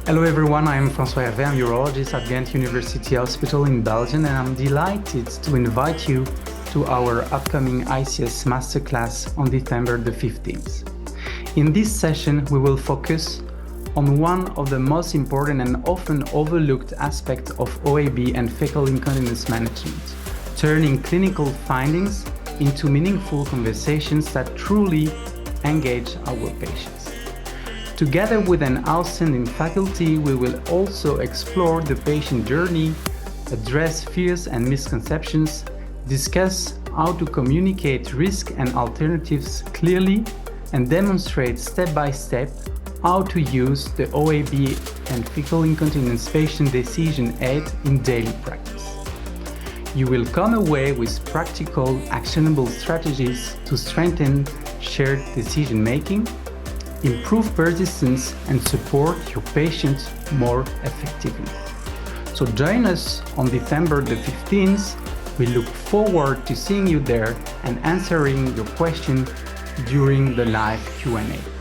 Hello everyone, I am François Hervé, I'm urologist at Ghent University Hospital in Belgium, and I'm delighted to invite you to our upcoming ICS Masterclass on December the 15th. In this session, we will focus on one of the most important and often overlooked aspects of OAB and fecal incontinence management, turning clinical findings into meaningful conversations that truly engage our patients. Together with an outstanding faculty, we will also explore the patient journey, address fears and misconceptions, discuss how to communicate risk and alternatives clearly, and demonstrate step by step how to use the OAB and fecal incontinence patient decision aid in daily practice. You will come away with practical, actionable strategies to strengthen shared decision making, improve persistence, and support your patients more effectively. So join us on December the 15th. We look forward to seeing you there and answering your questions during the live Q&A.